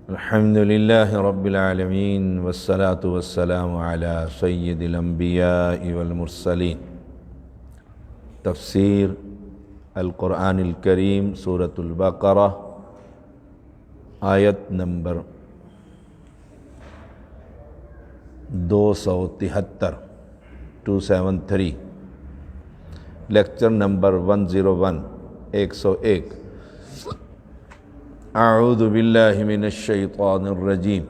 الحمد للہ رب العالمین والصلاة والسلام علی سید الانبیاء والمرسلین۔ تفسیر القرآن الکریم سورۃ البقرہ آیت نمبر 273 لیکچر نمبر 101 101۔ اعوذ باللہ من الشیطان الرجیم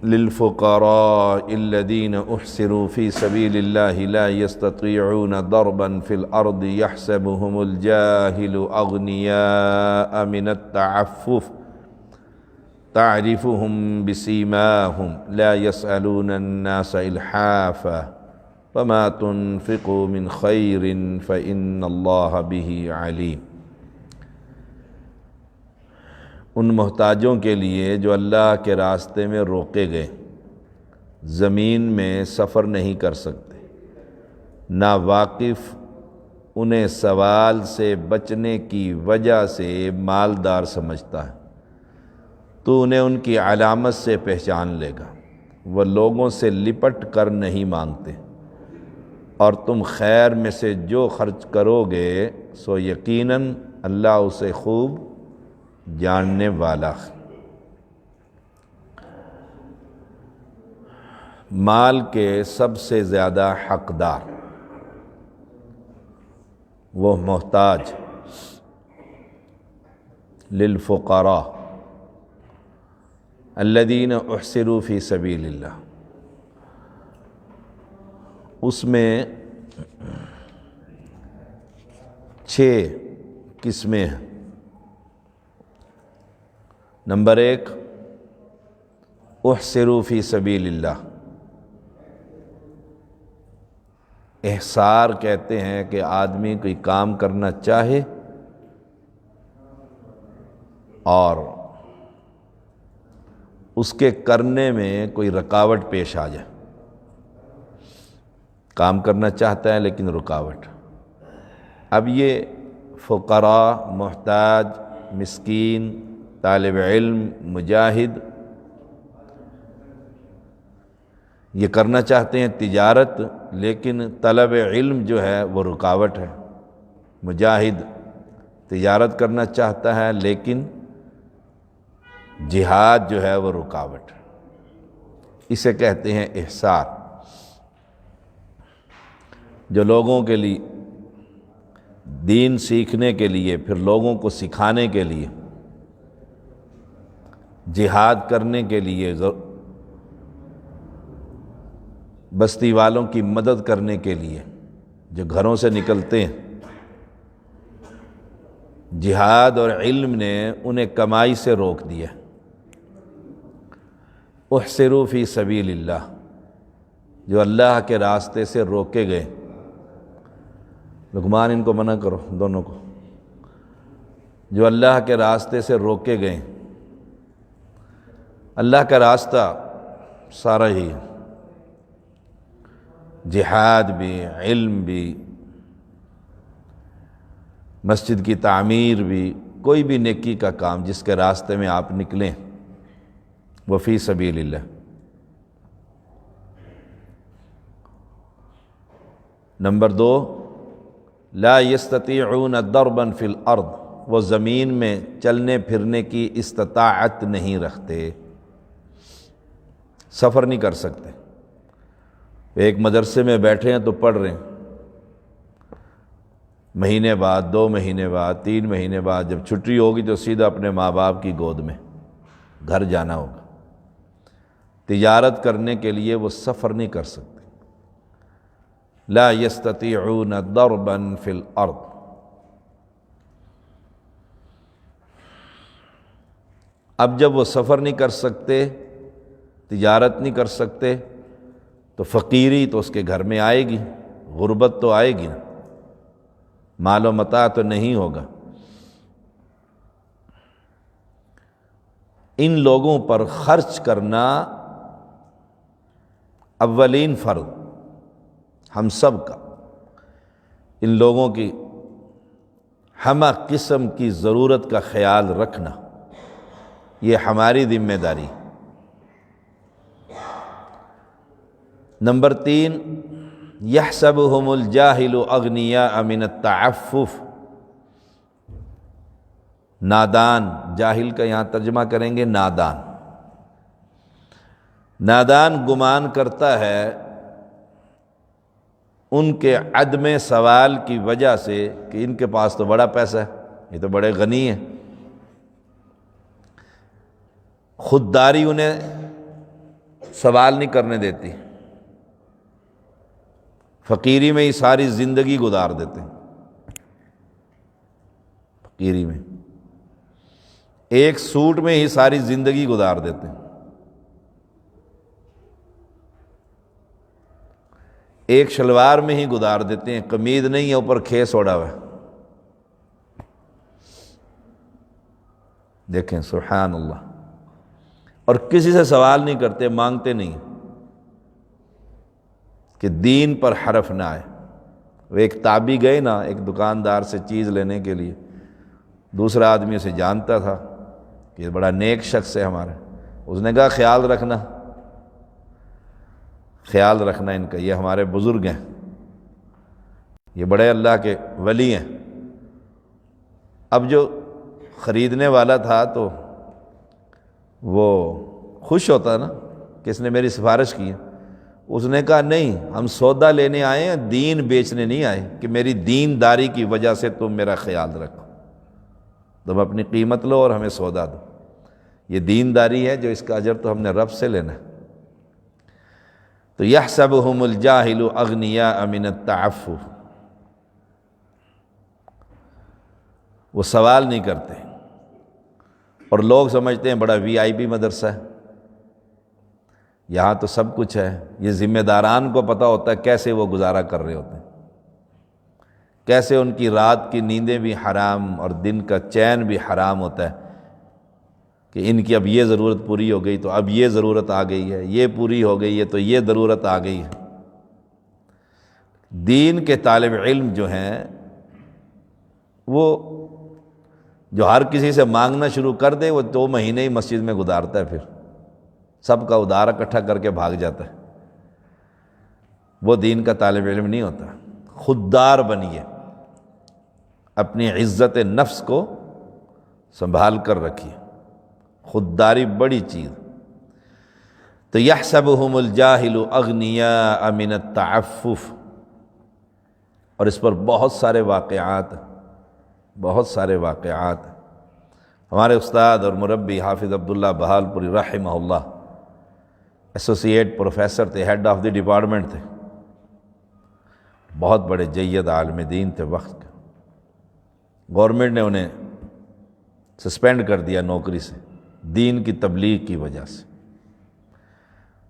للفقراء الذین احصروا فی سبیل اللہ لا یستطیعون ضربا فی الارض یحسبهم الجاہل اغنیاء من التعفف تعرفهم بسیماهم لا يسألون الناس الحافا وما تنفقوا من خیر فإن اللہ به علیم۔ ان محتاجوں کے لیے جو اللہ کے راستے میں روکے گئے، زمین میں سفر نہیں کر سکتے، ناواقف انہیں سوال سے بچنے کی وجہ سے مالدار سمجھتا ہے، تو انہیں ان کی علامت سے پہچان لے گا۔ وہ لوگوں سے لپٹ کر نہیں مانگتے، اور تم خیر میں سے جو خرچ کرو گے سو یقیناً اللہ اسے خوب جاننے والا ہے۔ مال کے سب سے زیادہ حقدار وہ محتاج، للفقراء الذین احصروا فی سبیل اللہ۔ اس میں 6 قسمیں ہیں۔ نمبر 1، احصروا فی سبیل اللہ۔ احصار کہتے ہیں کہ آدمی کوئی کام کرنا چاہے اور اس کے کرنے میں کوئی رکاوٹ پیش آ جائے۔ کام کرنا چاہتا ہے لیکن رکاوٹ۔ اب یہ فقراء، محتاج، مسکین، طالب علم، مجاہد، یہ کرنا چاہتے ہیں تجارت، لیکن طلب علم جو ہے وہ رکاوٹ ہے۔ مجاہد تجارت کرنا چاہتا ہے لیکن جہاد جو ہے وہ رکاوٹ ہے۔ اسے کہتے ہیں احصار۔ جو لوگوں کے لیے دین سیکھنے کے لیے، پھر لوگوں کو سکھانے کے لیے، جہاد کرنے کے لیے، بستی والوں کی مدد کرنے کے لیے جو گھروں سے نکلتے ہیں، جہاد اور علم نے انہیں کمائی سے روک دیا۔ احصروا فی سبیل اللہ، جو اللہ کے راستے سے روکے گئے۔ لقمان ان کو منع کرو، دونوں کو۔ جو اللہ کے راستے سے روکے گئے، اللہ کا راستہ سارا ہی، جہاد بھی، علم بھی، مسجد کی تعمیر بھی، کوئی بھی نیکی کا کام جس کے راستے میں آپ نکلیں وہ فی سبیل اللہ۔ نمبر 2، لا یستطیعون ضربا فی الارض، وہ زمین میں چلنے پھرنے کی استطاعت نہیں رکھتے، سفر نہیں کر سکتے۔ ایک مدرسے میں بیٹھے ہیں تو پڑھ رہے ہیں، مہینے بعد، 2 مہینے بعد، 3 مہینے بعد جب چھٹی ہوگی تو سیدھا اپنے ماں باپ کی گود میں گھر جانا ہوگا۔ تجارت کرنے کے لیے وہ سفر نہیں کر سکتے۔ لا یستطیعون ضربا فی الارض۔ اب جب وہ سفر نہیں کر سکتے، تجارت نہیں کر سکتے، تو فقیری تو اس کے گھر میں آئے گی، غربت تو آئے گی نا، مال و متاع تو نہیں ہوگا۔ ان لوگوں پر خرچ کرنا اولین فرض ہم سب کا۔ ان لوگوں کی ہمہ قسم کی ضرورت کا خیال رکھنا، یہ ہماری ذمہ داری۔ نمبر 3، یحسبہم الجاہل اغنیاء من التعفف، نادان، جاہل کا یہاں ترجمہ کریں گے نادان۔ نادان گمان کرتا ہے ان کے عدم سوال کی وجہ سے کہ ان کے پاس تو بڑا پیسہ ہے، یہ تو بڑے غنی ہیں، خودداری انہیں سوال نہیں کرنے دیتی، فقیری میں ہی ساری زندگی گزار دیتے ہیں، فقیری میں ایک سوٹ میں ہی ساری زندگی گزار دیتے ہیں، ایک شلوار میں ہی گزار دیتے ہیں، قمیض نہیں ہے اوپر کھیس اوڑا ہوا ہے۔ دیکھیں سبحان اللہ، اور کسی سے سوال نہیں کرتے، مانگتے نہیں کہ دین پر حرف نہ آئے۔ وہ ایک تابعی گئے نا ایک دکاندار سے چیز لینے کے لیے، دوسرا آدمی اسے جانتا تھا کہ یہ بڑا نیک شخص ہے ہمارا، اس نے کہا خیال رکھنا ان کا، یہ ہمارے بزرگ ہیں، یہ بڑے اللہ کے ولی ہیں۔ اب جو خریدنے والا تھا تو وہ خوش ہوتا نا کہ اس نے میری سفارش کی ہے، اس نے کہا نہیں، ہم سودا لینے آئے ہیں، دین بیچنے نہیں آئے کہ میری دینداری کی وجہ سے تم میرا خیال رکھو، تم اپنی قیمت لو اور ہمیں سودا دو، یہ دینداری ہے جو اس کا اجر تو ہم نے رب سے لینا ہے۔ تو یحسبہم الجاہل اغنیاء من التعفف، وہ سوال نہیں کرتے، اور لوگ سمجھتے ہیں بڑا وی آئی پی مدرسہ ہے، یہاں تو سب کچھ ہے۔ یہ ذمہ داران کو پتہ ہوتا ہے کیسے وہ گزارا کر رہے ہوتے ہیں، کیسے ان کی رات کی نیندیں بھی حرام اور دن کا چین بھی حرام ہوتا ہے کہ ان کی اب یہ ضرورت پوری ہو گئی تو اب یہ ضرورت آ گئی ہے، یہ پوری ہو گئی ہے تو یہ ضرورت آ گئی ہے۔ دین کے طالب علم جو ہیں وہ جو ہر کسی سے مانگنا شروع کر دے وہ 2 مہینے ہی مسجد میں گزارتا ہے، پھر سب کا ادار اکٹھا کر کے بھاگ جاتا ہے، وہ دین کا طالب علم نہیں ہوتا۔ خوددار بنیے، اپنی عزت نفس کو سنبھال کر رکھیے، خودداری بڑی چیز۔ تو یحسبہم الجاہل اغنیاء من التعفف، اور اس پر بہت سارے واقعات ہمارے استاد اور مربی حافظ عبداللہ بہالپوری رحمہ اللہ ایسوسیٹ پروفیسر تھے، ہیڈ آف دی ڈپارٹمنٹ تھے، بہت بڑے جید عالم دین تھے وقت کے۔ گورنمنٹ نے انہیں سسپینڈ کر دیا نوکری سے دین کی تبلیغ کی وجہ سے۔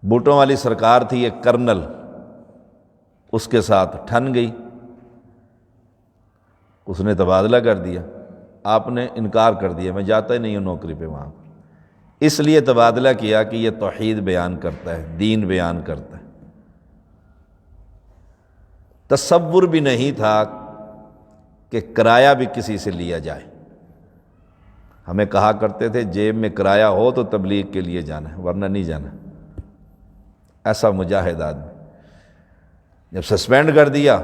بوٹوں والی سرکار تھی ایک کرنل، اس کے ساتھ ٹھن گئی، اس نے تبادلہ کر دیا، آپ نے انکار کر دیا میں جاتا ہی نہیں ہوں نوکری پہ وہاں، اس لیے تبادلہ کیا کہ یہ توحید بیان کرتا ہے، دین بیان کرتا ہے۔ تصور بھی نہیں تھا کہ کرایہ بھی کسی سے لیا جائے، ہمیں کہا کرتے تھے جیب میں کرایہ ہو تو تبلیغ کے لیے جانا ہے ورنہ نہیں جانا، ایسا مجاہد آدمی جب سسپینڈ کر دیا،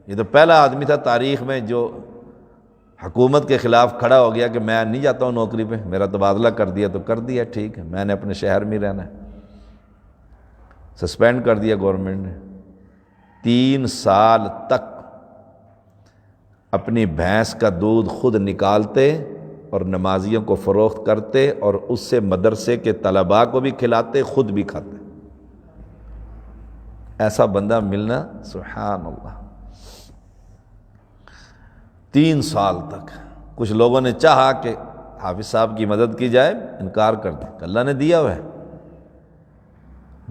یہ تو پہلا آدمی تھا تاریخ میں جو حکومت کے خلاف کھڑا ہو گیا کہ میں نہیں جاتا ہوں نوکری پہ، میرا تبادلہ کر دیا تو کر دیا، ٹھیک ہے میں نے اپنے شہر میں رہنا ہے۔ سسپینڈ کر دیا گورنمنٹ نے، 3 سال تک اپنی بھینس کا دودھ خود نکالتے اور نمازیوں کو فروخت کرتے اور اس سے مدرسے کے طلباء کو بھی کھلاتے، خود بھی کھاتے۔ ایسا بندہ ملنا سبحان اللہ، 3 سال تک۔ کچھ لوگوں نے چاہا کہ حافظ صاحب کی مدد کی جائے، انکار کر دیا، اللہ نے دیا ہوا ہے۔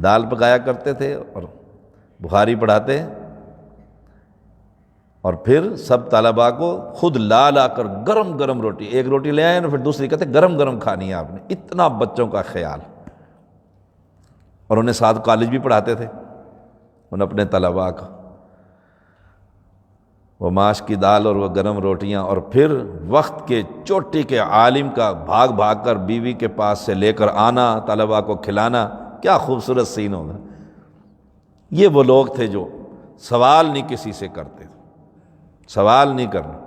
دال پکایا کرتے تھے اور بخاری پڑھاتے، اور پھر سب طلباء کو خود لا کر گرم گرم روٹی، ایک روٹی لے آئے نا پھر دوسری کہتے گرم گرم کھانی ہے آپ نے، اتنا بچوں کا خیال۔ اور انہیں ساتھ کالج بھی پڑھاتے تھے ان اپنے طلباء کا۔ وہ ماش کی دال اور وہ گرم روٹیاں، اور پھر وقت کے چوٹی کے عالم کا بھاگ بھاگ کر بیوی کے پاس سے لے کر آنا، طلباء کو کھلانا، کیا خوبصورت سین ہوگا۔ یہ وہ لوگ تھے جو سوال نہیں کسی سے کرتے تھے، سوال نہیں کرنا۔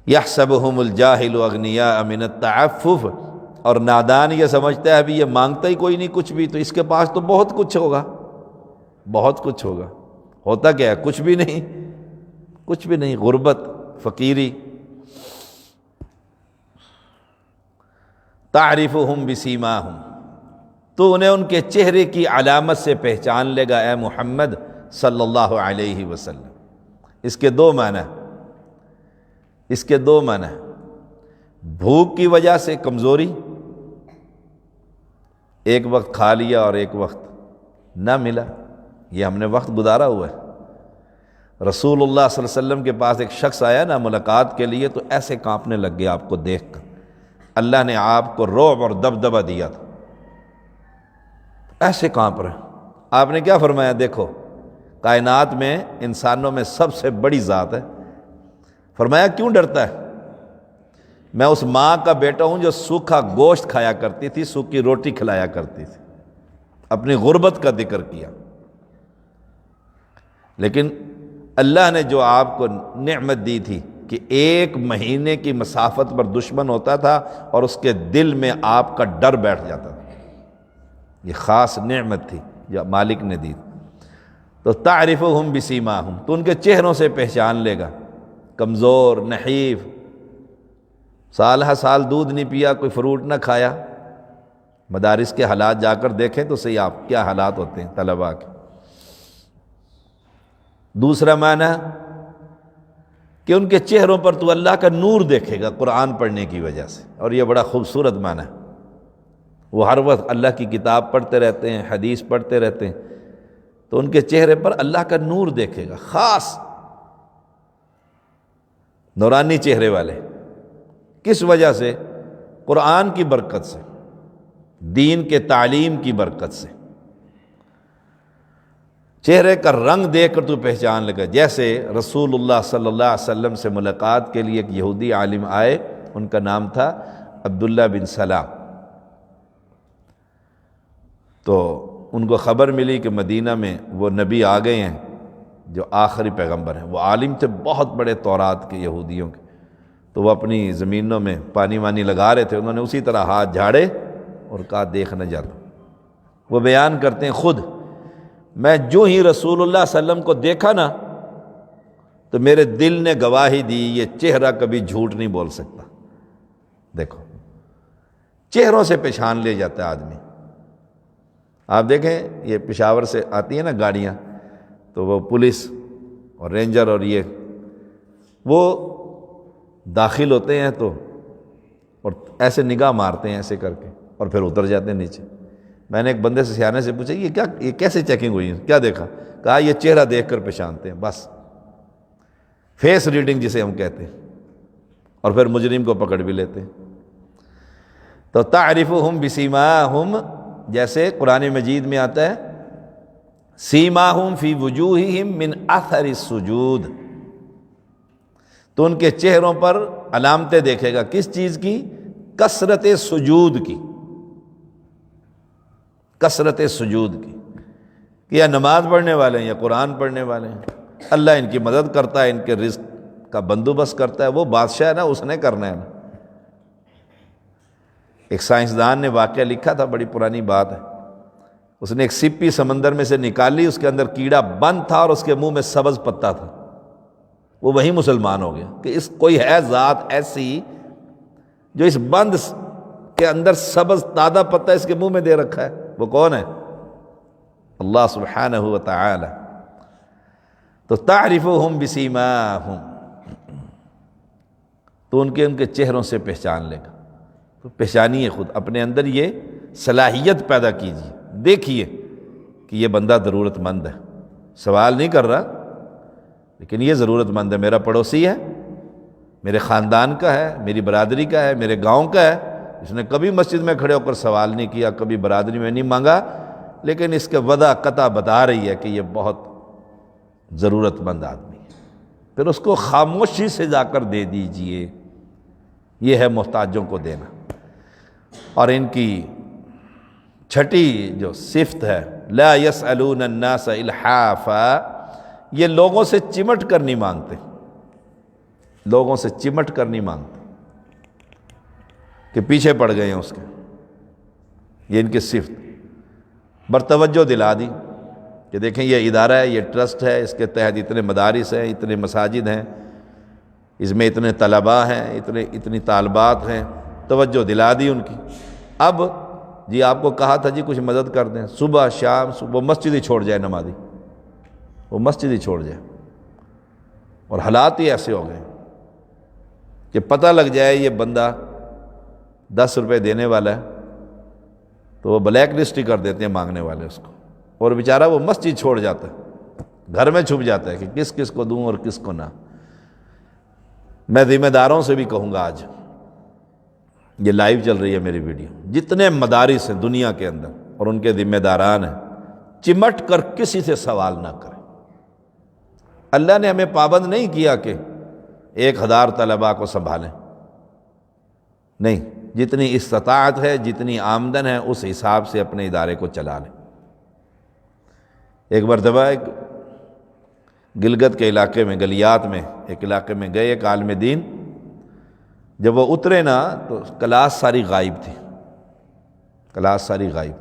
یحسبہم الجاہل اغنیاء من التعفف، اور نادان یہ سمجھتا ہے ابھی یہ مانگتا ہی کوئی نہیں کچھ بھی، تو اس کے پاس تو بہت کچھ ہوگا، بہت کچھ ہوگا۔ ہوتا کیا ہے؟ کچھ بھی نہیں، کچھ بھی نہیں، غربت، فقیری۔ تعرفہم بسیماہم، تو انہیں ان کے چہرے کی علامت سے پہچان لے گا اے محمد صلی اللہ علیہ وسلم۔ اس کے دو معنی، اس کے دو معنی، بھوک کی وجہ سے کمزوری، ایک وقت کھا لیا اور ایک وقت نہ ملا، یہ ہم نے وقت گزارا ہوا ہے۔ رسول اللہ صلی اللہ علیہ وسلم کے پاس ایک شخص آیا نا ملاقات کے لیے، تو ایسے کانپنے لگ گیا آپ کو دیکھ کر، اللہ نے آپ کو رعب اور دبدبہ دیا تھا، ایسے کانپ رہے۔ آپ نے کیا فرمایا؟ دیکھو کائنات میں انسانوں میں سب سے بڑی ذات ہے، فرمایا کیوں ڈرتا ہے؟ میں اس ماں کا بیٹا ہوں جو سوکھا گوشت کھایا کرتی تھی، سوکھی روٹی کھلایا کرتی تھی، اپنی غربت کا ذکر کیا۔ لیکن اللہ نے جو آپ کو نعمت دی تھی کہ 1 مہینے کی مسافت پر دشمن ہوتا تھا اور اس کے دل میں آپ کا ڈر بیٹھ جاتا تھا، یہ خاص نعمت تھی جو مالک نے دی۔ تو تعرفہم بسیماہم، تو ان کے چہروں سے پہچان لے گا، کمزور، نحیف، سال ہر سال دودھ نہیں پیا، کوئی فروٹ نہ کھایا۔ مدارس کے حالات جا کر دیکھیں تو صحیح آپ کیا حالات ہوتے ہیں طلباء کے۔ دوسرا معنی کہ ان کے چہروں پر تو اللہ کا نور دیکھے گا قرآن پڑھنے کی وجہ سے، اور یہ بڑا خوبصورت معنی ہے۔ وہ ہر وقت اللہ کی کتاب پڑھتے رہتے ہیں، حدیث پڑھتے رہتے ہیں، تو ان کے چہرے پر اللہ کا نور دیکھے گا، خاص نورانی چہرے والے۔ کس وجہ سے؟ قرآن کی برکت سے، دین کے تعلیم کی برکت سے۔ چہرے کا رنگ دیکھ کر تو پہچان لگا، جیسے رسول اللہ صلی اللہ علیہ وسلم سے ملاقات کے لیے ایک یہودی عالم آئے، ان کا نام تھا عبداللہ بن سلام۔ تو ان کو خبر ملی کہ مدینہ میں وہ نبی آ گئے ہیں جو آخری پیغمبر ہیں۔ وہ عالم تھے بہت بڑے تورات کے یہودیوں کے، تو وہ اپنی زمینوں میں پانی وانی لگا رہے تھے، انہوں نے اسی طرح ہاتھ جھاڑے اور کہا دیکھ نہ جاتا۔ وہ بیان کرتے ہیں خود، میں جو ہی رسول اللہ صلی اللہ علیہ وسلم کو دیکھا نا تو میرے دل نے گواہی دی یہ چہرہ کبھی جھوٹ نہیں بول سکتا۔ دیکھو چہروں سے پہچان لے جاتا ہے آدمی۔ آپ دیکھیں یہ پشاور سے آتی ہیں نا گاڑیاں، تو وہ پولیس اور رینجر اور یہ وہ داخل ہوتے ہیں تو اور ایسے نگاہ مارتے ہیں ایسے کر کے اور پھر اتر جاتے ہیں نیچے۔ میں نے ایک بندے سے سیانے سے پوچھا یہ کیسے چیکنگ ہوئی ہے، کیا دیکھا؟ کہا یہ چہرہ دیکھ کر پہچانتے ہیں، بس فیس ریڈنگ جسے ہم کہتے ہیں، اور پھر مجرم کو پکڑ بھی لیتے ہیں۔ تو تعرفہم بسیماہم، جیسے قرآن مجید میں آتا ہے سیماہم فی وجوہہم من اثر السجود، تو ان کے چہروں پر علامتیں دیکھے گا، کس چیز کی؟ کثرت سجود کی، کثرت سجود کی، کہ یا نماز پڑھنے والے ہیں یا قرآن پڑھنے والے ہیں، اللہ ان کی مدد کرتا ہے، ان کے رزق کا بندوبست کرتا ہے، وہ بادشاہ ہے نا، اس نے کرنا ہے نا۔ ایک سائنسدان نے واقعہ لکھا تھا، بڑی پرانی بات ہے، اس نے ایک سپی سمندر میں سے نکالی، اس کے اندر کیڑا بند تھا اور اس کے منہ میں سبز پتا تھا، وہ وہی مسلمان ہو گیا کہ اس کوئی ہے ذات ایسی جو اس بند کے اندر سبز تازہ پتا اس کے منہ میں دے رکھا ہے، وہ کون ہے؟ اللہ سبحانہ و تعالی۔ تو تعرفہم بسیماہم، تو ان کے چہروں سے پہچان لے گا۔ تو پہچانیے، خود اپنے اندر یہ صلاحیت پیدا کیجیے، دیکھیے کہ یہ بندہ ضرورت مند ہے، سوال نہیں کر رہا لیکن یہ ضرورت مند ہے، میرا پڑوسی ہے، میرے خاندان کا ہے، میری برادری کا ہے، میرے گاؤں کا ہے، اس نے کبھی مسجد میں کھڑے ہو کر سوال نہیں کیا، کبھی برادری میں نہیں مانگا، لیکن اس کے وضع قطع بتا رہی ہے کہ یہ بہت ضرورت مند آدمی ہے۔ پھر اس کو خاموشی سے جا کر دے دیجئے. یہ ہے محتاجوں کو دینا. اور ان کی چھٹی جو صفت ہے لا یسألون الناس الحافا، یہ لوگوں سے چمٹ کر نہیں مانگتے، لوگوں سے چمٹ کر نہیں مانگتے کہ پیچھے پڑ گئے ہیں اس کے. یہ ان کی صفت بر توجہ دلا دی کہ دیکھیں یہ ادارہ ہے، یہ ٹرسٹ ہے، اس کے تحت اتنے مدارس ہیں، اتنے مساجد ہیں، اس میں اتنے طلباء ہیں، اتنی طالبات ہیں. توجہ دلا دی ان کی. اب جی آپ کو کہا تھا جی کچھ مدد کر دیں، صبح شام وہ مسجد ہی چھوڑ جائے نمازی، وہ مسجد ہی چھوڑ جائے. اور حالات ہی ایسے ہو گئے کہ پتہ لگ جائے یہ بندہ 10 روپے دینے والا ہے تو وہ بلیک لسٹ ہی کر دیتے ہیں مانگنے والے اس کو، اور بیچارہ وہ مسجد چھوڑ جاتا ہے، گھر میں چھپ جاتا ہے کہ کس کس کو دوں اور کس کو نہ. میں ذمہ داروں سے بھی کہوں گا، آج یہ لائیو چل رہی ہے میری ویڈیو، جتنے مدارس ہیں دنیا کے اندر اور ان کے ذمہ داران ہیں، چمٹ کر کسی سے سوال نہ کریں. اللہ نے ہمیں پابند نہیں کیا کہ 1000 طلباء کو سنبھالیں، نہیں، جتنی استطاعت ہے، جتنی آمدن ہے، اس حساب سے اپنے ادارے کو چلا لیں. ایک مرتبہ ایک گلگت کے علاقے میں، گلیات میں ایک علاقے میں گئے ایک عالم دین. جب وہ اترے نا تو کلاس ساری غائب تھی، کلاس ساری غائب.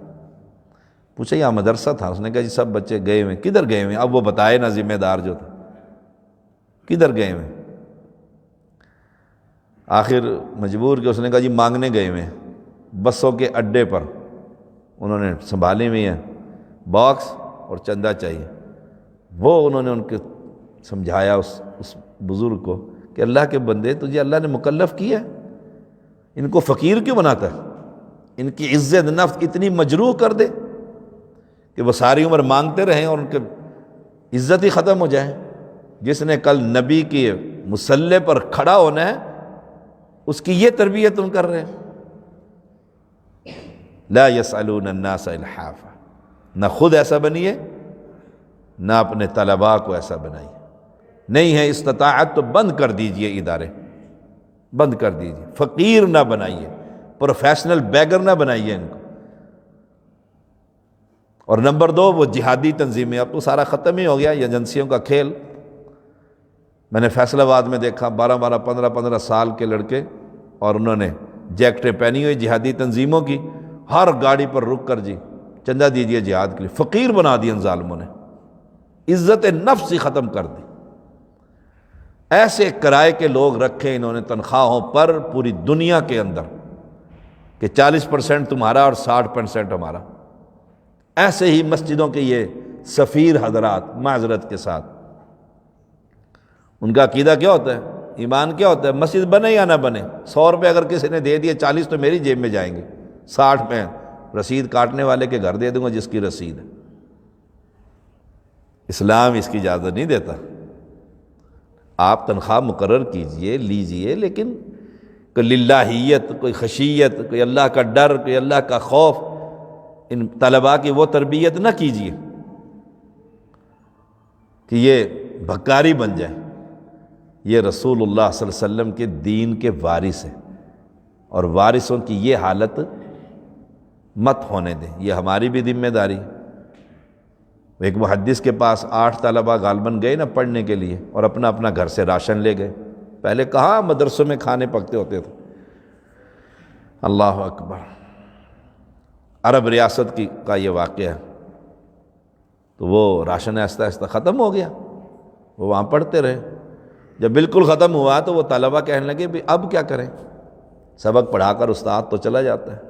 پوچھا یہاں مدرسہ تھا؟ اس نے کہا جی سب بچے گئے ہوئے. کدھر گئے ہوئے؟ اب وہ بتائے نا ذمہ دار جو تھا کدھر گئے ہوئے. آخر مجبور کہ اس نے کہا جی مانگنے گئے ہوئے ہیں، بسوں کے اڈے پر انہوں نے سنبھالی ہوئی ہیں باکس اور چندہ چاہیے. وہ انہوں نے ان کے سمجھایا اس بزرگ کو کہ اللہ کے بندے تجھے اللہ نے مکلف کیا ہے، ان کو فقیر کیوں بناتا ہے؟ ان کی عزت نفس اتنی مجروح کر دے کہ وہ ساری عمر مانگتے رہیں اور ان کے عزت ہی ختم ہو جائے. جس نے کل نبی کے مصلی پر کھڑا ہونا ہے اس کی یہ تربیت تم کر رہے ہیں. لا یسألون الناس الحافا. نہ خود ایسا بنیے نہ اپنے طلباء کو ایسا بنائیے. نہیں ہے استطاعت تو بند کر دیجئے، ادارے بند کر دیجئے. فقیر نہ بنائیے، پروفیشنل بیگر نہ بنائیے ان کو. اور نمبر 2 وہ جہادی تنظیمیں. اب تو سارا ختم ہی ہو گیا یہ ایجنسیوں کا کھیل. میں نے فیصل آباد میں دیکھا 12 15 سال کے لڑکے، اور انہوں نے جیکٹیں پہنی ہوئی جہادی تنظیموں کی، ہر گاڑی پر رک کر جی چندہ دیجئے جہاد کے لیے. فقیر بنا دی ان ظالموں نے، عزت نفس ہی ختم کر دی. ایسے کرائے کے لوگ رکھے انہوں نے تنخواہوں پر پوری دنیا کے اندر کہ 40% تمہارا اور 60% ہمارا. ایسے ہی مسجدوں کے یہ سفیر حضرات، معذرت کے ساتھ، ان کا عقیدہ کیا ہوتا ہے، ایمان کیا ہوتا ہے؟ مسجد بنے یا نہ بنے، 100 روپے اگر کسی نے دے دیے 40 تو میری جیب میں جائیں گے، 60 میں رسید کاٹنے والے کے گھر دے دوں گا جس کی رسید ہے. اسلام اس کی اجازت نہیں دیتا. آپ تنخواہ مقرر کیجئے، لیجئے، لیکن کوئی للہیت، کوئی خشیت، کوئی اللہ کا ڈر، کوئی اللہ کا خوف، ان طلباء کی وہ تربیت نہ کیجئے کہ یہ بھکاری بن جائے. یہ رسول اللہ صلی اللہ علیہ وسلم کے دین کے وارث ہیں، اور وارثوں کی یہ حالت مت ہونے دیں. یہ ہماری بھی ذمہ داری. ایک محدث کے پاس 8 طلباء غالباً گئے نا پڑھنے کے لیے، اور اپنا اپنا گھر سے راشن لے گئے. پہلے کہاں مدرسوں میں کھانے پکتے ہوتے تھے. اللہ اکبر. عرب ریاست کا یہ واقعہ ہے. تو وہ راشن آہستہ آہستہ ختم ہو گیا، وہ وہاں پڑھتے رہے. جب بالکل ختم ہوا تو وہ طلباء کہنے لگے بھی اب کیا کریں، سبق پڑھا کر استاد تو چلا جاتا ہے،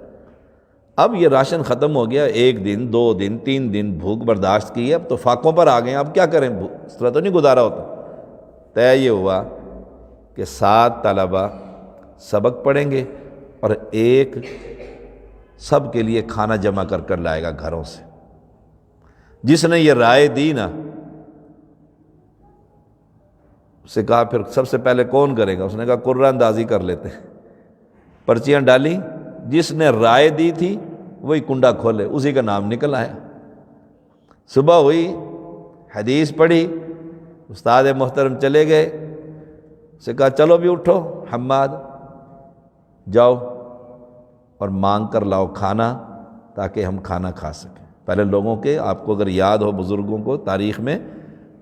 اب یہ راشن ختم ہو گیا، 1 دن 2 دن 3 دن بھوک برداشت کی ہے، اب تو فاقوں پر آ گئے ہیں، اب کیا کریں، اس طرح تو نہیں گزارا ہوتا. طے یہ ہوا کہ 7 طلباء سبق پڑھیں گے اور 1 سب کے لیے کھانا جمع کر کر لائے گا گھروں سے. جس نے یہ رائے دی نا، اس سے کہا پھر سب سے پہلے کون کرے گا؟ اس نے کہا قرعہ اندازی کر لیتے ہیں. پرچیاں ڈالی، جس نے رائے دی تھی وہی کنڈا کھولے، اسی کا نام نکل آیا. صبح ہوئی، حدیث پڑھی، استاد محترم چلے گئے، اسے کہا چلو بھی اٹھو حماد، جاؤ اور مانگ کر لاؤ کھانا تاکہ ہم کھانا کھا سکیں۔ پہلے لوگوں کے، آپ کو اگر یاد ہو بزرگوں کو تاریخ میں،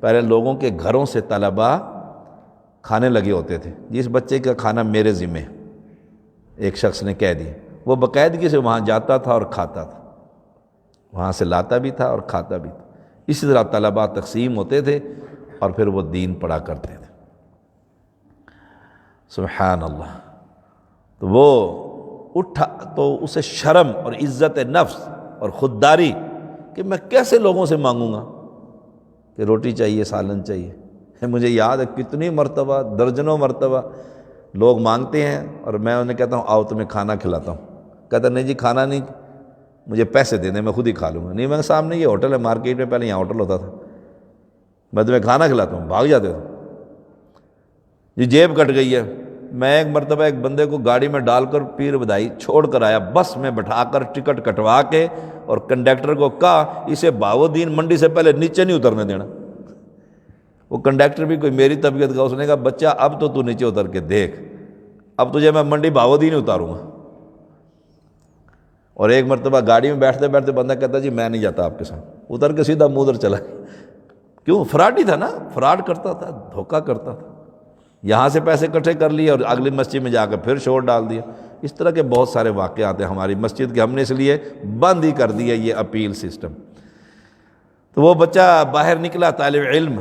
پہلے لوگوں کے گھروں سے طلباء کھانے لگے ہوتے تھے، جس بچے کا کھانا میرے ذمہ، ایک شخص نے کہہ دیا، وہ باقاعدگی سے وہاں جاتا تھا اور کھاتا تھا، وہاں سے لاتا بھی تھا اور کھاتا بھی تھا۔ اسی طرح طلباء تقسیم ہوتے تھے اور پھر وہ دین پڑھا کرتے تھے۔ سبحان اللہ۔ تو وہ اٹھا تو اسے شرم اور عزت نفس اور خودداری کہ میں کیسے لوگوں سے مانگوں گا کہ روٹی چاہیے، سالن چاہیے۔ مجھے یاد ہے کتنی مرتبہ، درجنوں مرتبہ لوگ مانگتے ہیں اور میں انہیں کہتا ہوں آؤ تمہیں کھانا کھلاتا ہوں، کہتا نہیں جی کھانا نہیں، مجھے پیسے دے دیں میں خود ہی کھا لوں گا۔ نہیں، میں سامنے یہ ہوٹل ہے، مارکیٹ میں پہلے یہاں ہوٹل ہوتا تھا، میں تمہیں کھانا کھلاتا ہوں، بھاگ جاتے تھے۔ جی جیب کٹ گئی ہے، میں ایک مرتبہ ایک بندے کو گاڑی میں ڈال کر پیر بدائی چھوڑ کر آیا، بس میں بٹھا کر ٹکٹ کٹوا کے، اور کنڈکٹر کو کہا اسے بہاؤالدین منڈی سے پہلے نیچے نہیں اترنے دینا۔ وہ کنڈکٹر بھی کوئی میری طبیعت کا، اس نے کہا بچہ اب تو نیچے اتر کے دیکھ، اب تجھے میں منڈی بہاؤالدین ہی اتاروں گا۔ اور ایک مرتبہ گاڑی میں بیٹھتے بیٹھتے بندہ کہتا جی میں نہیں جاتا آپ کے ساتھ، اتر کے سیدھا منہ ادھر چلا۔ کیوں؟ فراڈ ہی تھا نا، فراڈ کرتا تھا، دھوکہ کرتا تھا، یہاں سے پیسے اکٹھے کر لیے اور اگلی مسجد میں جا کر پھر شور ڈال دیا۔ اس طرح کے بہت سارے واقعات ہیں ہماری مسجد کے، ہم نے اس لیے بند ہی کر دیا یہ اپیل سسٹم۔ تو وہ بچہ باہر نکلا طالب علم،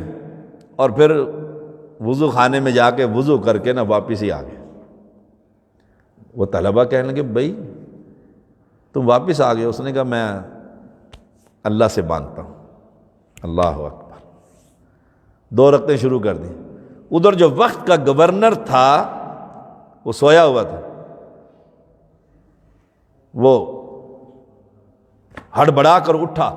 اور پھر وضو خانے میں جا کے وضو کر کے نا واپس ہی آ گیا۔ وہ طلبہ کہنے لگے بھائی تم واپس آ گئے؟ اس نے کہا میں اللہ سے مانگتا ہوں۔ اللہ اکبر۔ 2 رکعتیں شروع کر دیں۔ ادھر جو وقت کا گورنر تھا وہ سویا ہوا تھا، وہ ہڑبڑا کر اٹھا،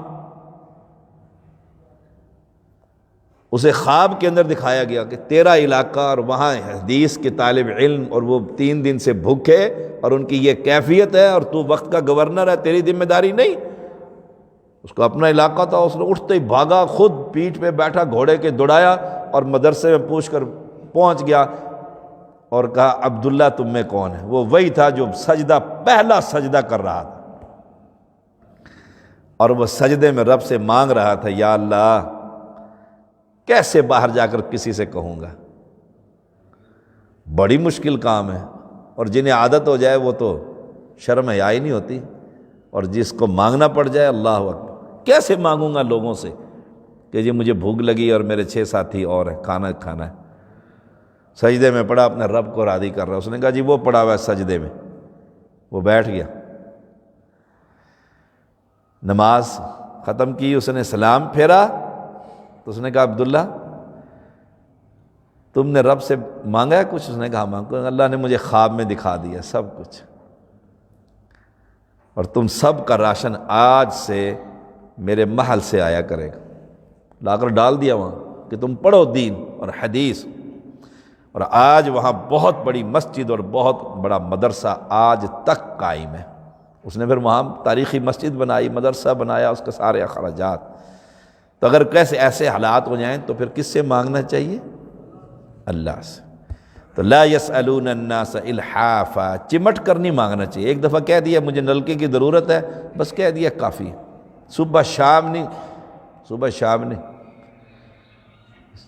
اسے خواب کے اندر دکھایا گیا کہ تیرا علاقہ اور وہاں حدیث کے طالب علم اور وہ 3 دن سے بھوکے اور ان کی یہ کیفیت ہے، اور تو وقت کا گورنر ہے، تیری ذمہ داری نہیں۔ اس کو اپنا علاقہ تھا، اس نے اٹھتے ہی بھاگا، خود پیٹھ پہ بیٹھا، گھوڑے کے دوڑایا اور مدرسے میں پوچھ کر پہنچ گیا اور کہا عبداللہ تم میں کون ہے؟ وہ وہی تھا جو سجدہ، پہلا سجدہ کر رہا تھا، اور وہ سجدے میں رب سے مانگ رہا تھا یا اللہ کیسے باہر جا کر کسی سے کہوں گا؟ بڑی مشکل کام ہے، اور جنہیں عادت ہو جائے وہ تو شرم حیا ہی نہیں ہوتی، اور جس کو مانگنا پڑ جائے اللہ اکبر، کیسے مانگوں گا لوگوں سے کہ جی مجھے بھوک لگی اور میرے 6 ساتھی اور ہیں، کھانا کھانا ہے۔ سجدے میں پڑا، اپنے رب کو راضی کر رہا ہے۔ اس نے کہا جی وہ پڑا ہوا ہے سجدے میں۔ وہ بیٹھ گیا، نماز ختم کی، اس نے سلام پھیرا تو اس نے کہا عبداللہ تم نے رب سے مانگا ہے کچھ؟ اس نے کہا مانگا، اللہ نے مجھے خواب میں دکھا دیا سب کچھ، اور تم سب کا راشن آج سے میرے محل سے آیا کرے گا۔ لا کر ڈال دیا وہاں کہ تم پڑھو دین اور حدیث، اور آج وہاں بہت بڑی مسجد اور بہت بڑا مدرسہ آج تک قائم ہے۔ اس نے پھر وہاں تاریخی مسجد بنائی، مدرسہ بنایا، اس کے سارے اخراجات۔ تو اگر کیسے ایسے حالات ہو جائیں تو پھر کس سے مانگنا چاہیے؟ اللہ سے۔ تو لا یسألون الناس الحافا، چمٹ کر نہیں مانگنا چاہیے۔ ایک دفعہ کہہ دیا مجھے نلکے کی ضرورت ہے، بس کہہ دیا کافی ہے، صبح شام نہیں، صبح شام نہیں۔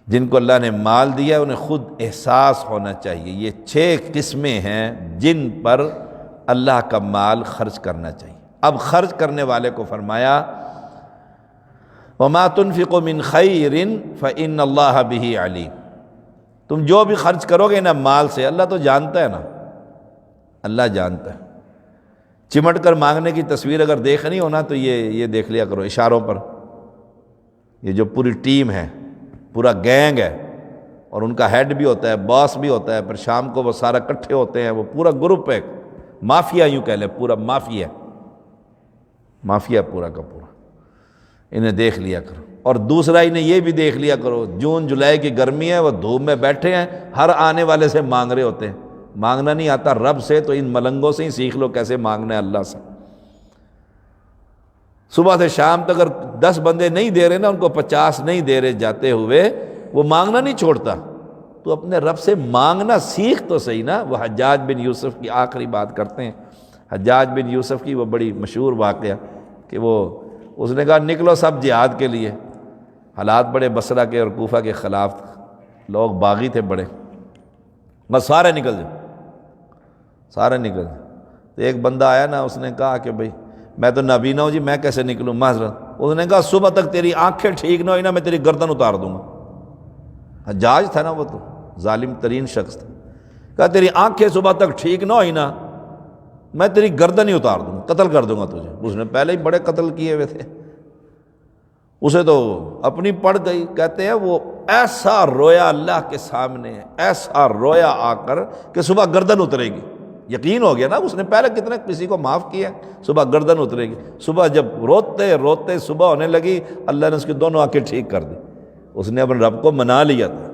جن کو اللہ نے مال دیا انہیں خود احساس ہونا چاہیے۔ یہ 6 قسمیں ہیں جن پر اللہ کا مال خرچ کرنا چاہیے۔ اب خرچ کرنے والے کو فرمایا وَمَا تُنْفِقُ مِنْ خَيْرٍ فَإِنَّ اللَّهَ بِهِ عَلِيمٌ۔ تم جو بھی خرچ کرو گے نا مال سے، اللہ تو جانتا ہے نا، اللہ جانتا ہے۔ چمٹ کر مانگنے کی تصویر اگر دیکھنی ہو نا تو یہ دیکھ لیا کرو اشاروں پر۔ یہ جو پوری ٹیم ہے، پورا گینگ ہے، اور ان کا ہیڈ بھی ہوتا ہے، باس بھی ہوتا ہے، پھر شام کو وہ سارا اکٹھے ہوتے ہیں، وہ پورا گروپ ہے، مافیا یوں کہہ لیں، پورا مافیا پورا کا پورا۔ انہیں دیکھ لیا کرو، اور دوسرا انہیں یہ بھی دیکھ لیا کرو جون جولائی کی گرمی ہے، وہ دھوپ میں بیٹھے ہیں، ہر آنے والے سے مانگ رہے ہوتے ہیں۔ مانگنا نہیں آتا رب سے تو ان ملنگوں سے ہی سیکھ لو کیسے مانگنا ہے اللہ سے۔ صبح سے شام تک اگر 10 بندے نہیں دے رہے نا، ان کو 50 نہیں دے رہے جاتے ہوئے، وہ مانگنا نہیں چھوڑتا، تو اپنے رب سے مانگنا سیکھ تو صحیح نا۔ وہ حجاج بن یوسف کی آخری بات کرتے ہیں، حجاج بن یوسف کی وہ بڑی مشہور واقعہ کہ اس نے کہا نکلو سب جہاد کے لیے، حالات بڑے بصرہ کے اور کوفہ کے خلاف، لوگ باغی تھے بڑے، بس سارے نکل جاؤ، سارے نکل جاؤ۔ تو ایک بندہ آیا نا، اس نے کہا کہ بھئی میں تو نابینا ہوں جی، میں کیسے نکلوں معذرت۔ اس نے کہا صبح تک تیری آنکھیں ٹھیک نہ ہوئی نا، میں تیری گردن اتار دوں گا۔ حجاج تھا نا، وہ تو ظالم ترین شخص تھا، کہا تیری آنکھیں صبح تک ٹھیک نہ ہوئی نا، میں تیری گردن ہی اتار دوں گا، قتل کر دوں گا تجھے۔ اس نے پہلے ہی بڑے قتل کیے ہوئے تھے، اسے تو اپنی پڑ گئی۔ کہتے ہیں وہ ایسا رویا اللہ کے سامنے، ایسا رویا آ کر کہ صبح گردن اترے گی، یقین ہو گیا نا، اس نے پہلے کتنے کسی کو معاف کیا، صبح گردن اترے گی۔ صبح جب روتے روتے صبح ہونے لگی، اللہ نے اس کی دونوں آنکھیں ٹھیک کر دی۔ اس نے اپنے رب کو منا لیا تھا،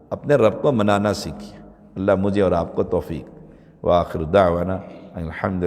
اپنے رب کو منانا سیکھیے۔ اللہ مجھے اور آپ کو توفیق۔ وآخر دعوانا الحمد